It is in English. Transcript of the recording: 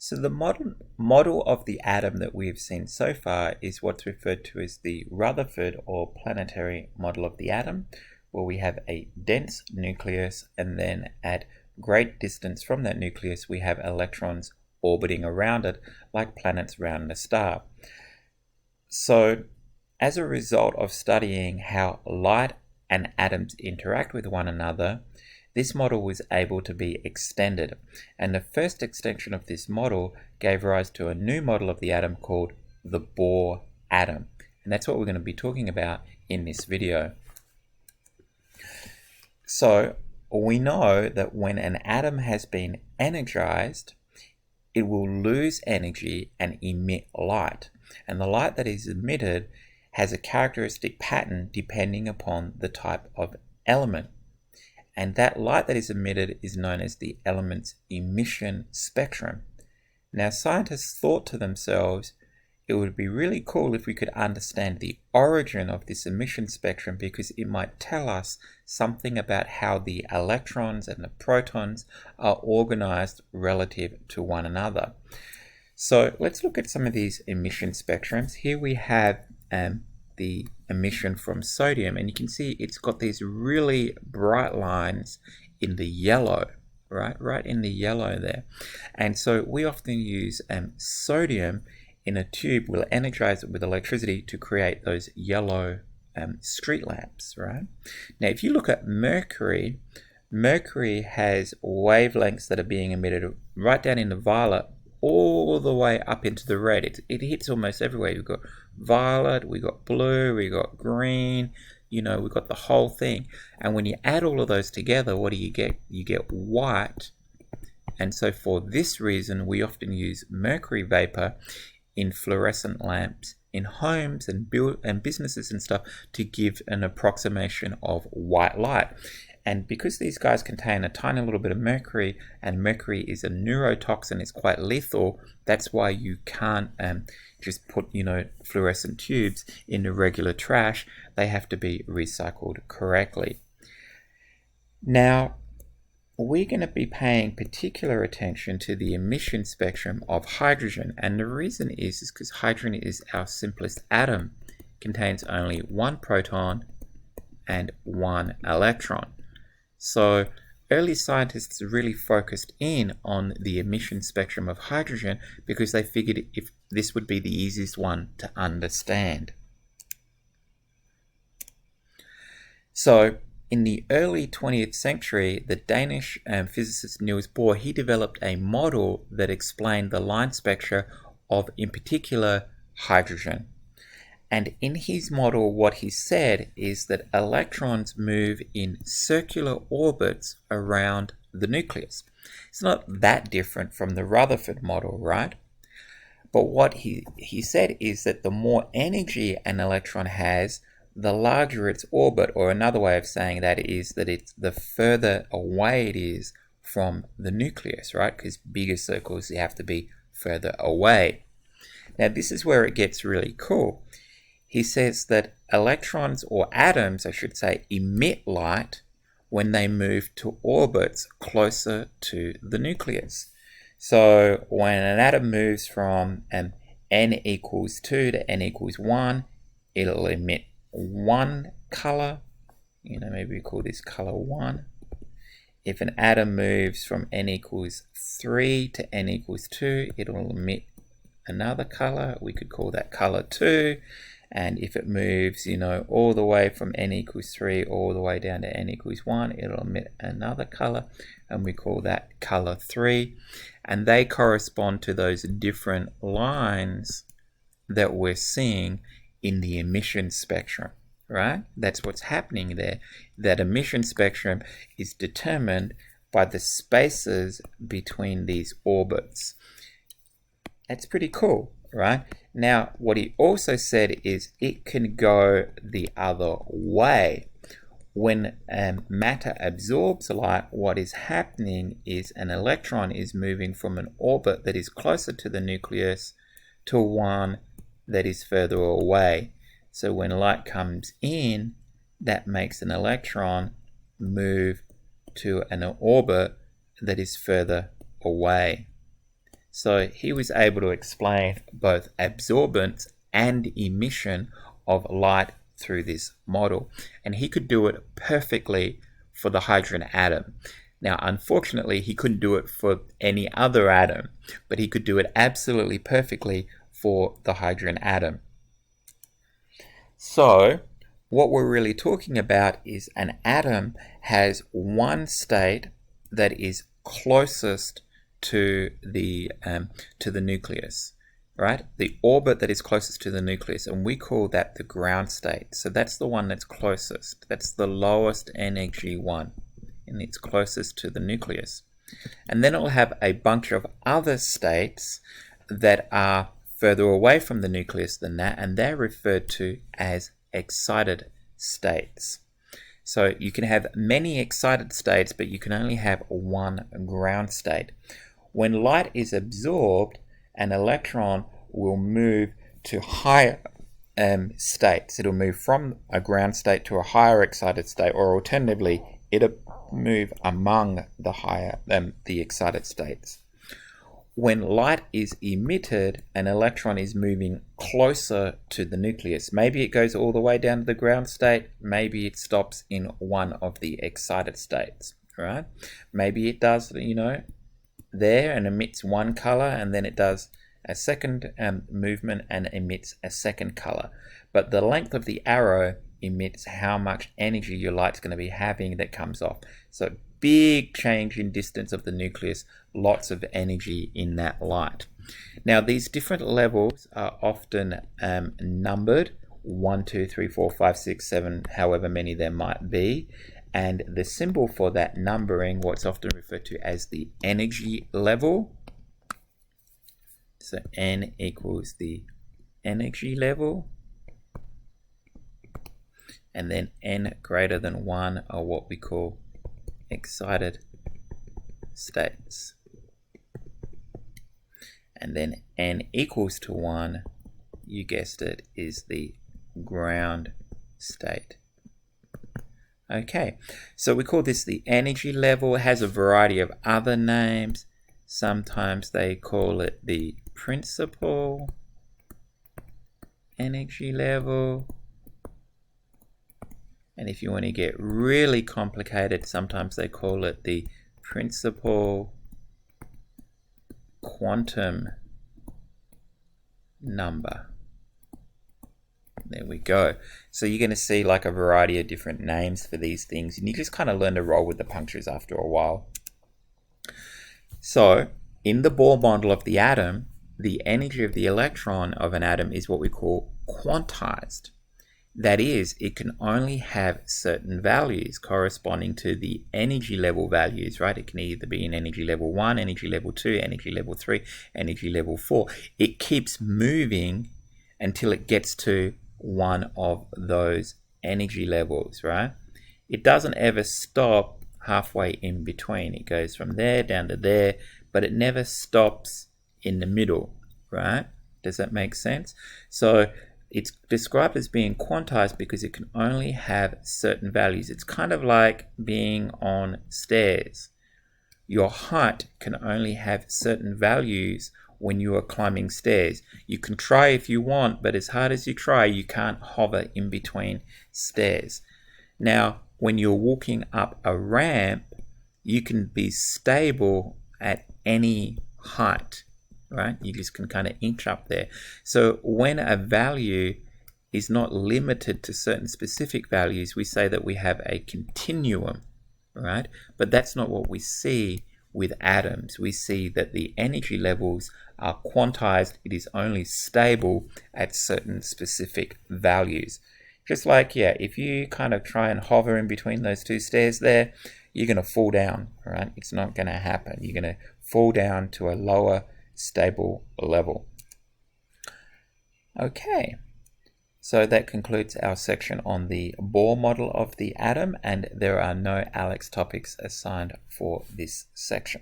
So the model of the atom that we've seen so far is what's referred to as the Rutherford or planetary model of the atom, where we have a dense nucleus and then at great distance from that nucleus we have electrons orbiting around it like planets around a star. So as a result of studying how light and atoms interact with one another, this model was able to be extended, and the first extension of this model gave rise to a new model of the atom called the Bohr atom, and that's what we're going to be talking about in this video. So we know that when an atom has been energized, it will lose energy and emit light, and the light that is emitted has a characteristic pattern depending upon the type of element. And that light that is emitted is known as the element's emission spectrum. Now, scientists thought to themselves, it would be really cool if we could understand the origin of this emission spectrum, because it might tell us something about how the electrons and the protons are organized relative to one another. So let's look at some of these emission spectrums. Here we have the emission from sodium, and you can see it's got these really bright lines in the yellow, right in the yellow there. And so we often use sodium in a tube. We'll energize it with electricity to create those yellow street lamps, right? Now if you look at mercury has wavelengths that are being emitted right down in the violet all the way up into the red. It hits almost everywhere. We've got violet, we got blue, we got green, we've got the whole thing. And when you add all of those together, what do you get? You get white. And so for this reason, we often use mercury vapor in fluorescent lamps in homes and businesses and stuff to give an approximation of white light. And because these guys contain a tiny little bit of mercury, and mercury is a neurotoxin, it's quite lethal, that's why you can't just put, fluorescent tubes into regular trash. They have to be recycled correctly. Now, we're going to be paying particular attention to the emission spectrum of hydrogen, and the reason is because hydrogen is our simplest atom. It contains only one proton and one electron. So early scientists really focused in on the emission spectrum of hydrogen because they figured if this would be the easiest one to understand. So in the early 20th century, the Danish physicist Niels Bohr, he developed a model that explained the line spectra of, in particular, hydrogen. And in his model, what he said is that electrons move in circular orbits around the nucleus. It's not that different from the Rutherford model, right? But what he said is that the more energy an electron has, the larger its orbit, or another way of saying that is that it's the further away it is from the nucleus, right? Because bigger circles, they have to be further away. Now, this is where it gets really cool. He says that electrons, or atoms, I should say, emit light when they move to orbits closer to the nucleus. So when an atom moves from n equals 2 to n equals 1, it'll emit one color. Maybe we call this color 1. If an atom moves from n equals 3 to n equals 2, it'll emit another color. We could call that color 2. And if it moves, all the way from n equals 3 all the way down to n equals 1, it'll emit another color, and we call that color 3. And they correspond to those different lines that we're seeing in the emission spectrum, right? That's what's happening there. That emission spectrum is determined by the spaces between these orbits. That's pretty cool, right? Now, what he also said is it can go the other way. When matter absorbs light, what is happening is an electron is moving from an orbit that is closer to the nucleus to one that is further away. So when light comes in, that makes an electron move to an orbit that is further away. So he was able to explain both absorbance and emission of light through this model. And he could do it perfectly for the hydrogen atom. Now, unfortunately, he couldn't do it for any other atom, but he could do it absolutely perfectly for the hydrogen atom. So, what we're really talking about is an atom has one state that is closest to the nucleus, right? The orbit that is closest to the nucleus, and we call that the ground state. So that's the one that's closest. That's the lowest energy one, and it's closest to the nucleus. And then it will have a bunch of other states that are further away from the nucleus than that, and they're referred to as excited states. So you can have many excited states, but you can only have one ground state. When light is absorbed, an electron will move to higher states. It'll move from a ground state to a higher excited state, or alternatively, it'll move among the excited states. When light is emitted, an electron is moving closer to the nucleus. Maybe it goes all the way down to the ground state. Maybe it stops in one of the excited states, right? Maybe it does, there and emits one color, and then it does a second movement and emits a second color. But the length of the arrow emits how much energy your light's going to be having that comes off. So big change in distance of the nucleus, lots of energy in that light. Now these different levels are often numbered 1, 2, 3, 4, 5, 6, 7, however many there might be. And the symbol for that numbering, what's often referred to as the energy level. So N equals the energy level. And then N greater than 1 are what we call excited states. And then N equals to 1, you guessed it, is the ground state. Okay, so we call this the energy level. It has a variety of other names. Sometimes they call it the principal energy level. And if you want to get really complicated, sometimes they call it the principal quantum number. There we go. So you're going to see like a variety of different names for these things, and you just kind of learn to roll with the punctures after a while. So in the Bohr model of the atom, the energy of the electron of an atom is what we call quantized. That is, it can only have certain values corresponding to the energy level values, right? It can either be in energy level 1, energy level 2, energy level 3, energy level 4. It keeps moving until it gets to one of those energy levels, right? It doesn't ever stop halfway in between. It goes from there down to there, but it never stops in the middle, right? Does that make sense? So it's described as being quantized because it can only have certain values. It's kind of like being on stairs. Your height can only have certain values when you are climbing stairs. You can try if you want, but as hard as you try, you can't hover in between stairs. Now, when you're walking up a ramp, you can be stable at any height, right? You just can kind of inch up there. So when a value is not limited to certain specific values, we say that we have a continuum, right? But that's not what we see with atoms. We see that the energy levels are quantized. It is only stable at certain specific values. Just like, yeah, if you kind of try and hover in between those two stairs there, you're going to fall down, right? It's not going to happen. You're going to fall down to a lower stable level. Okay, so that concludes our section on the Bohr model of the atom, and there are no Alex topics assigned for this section.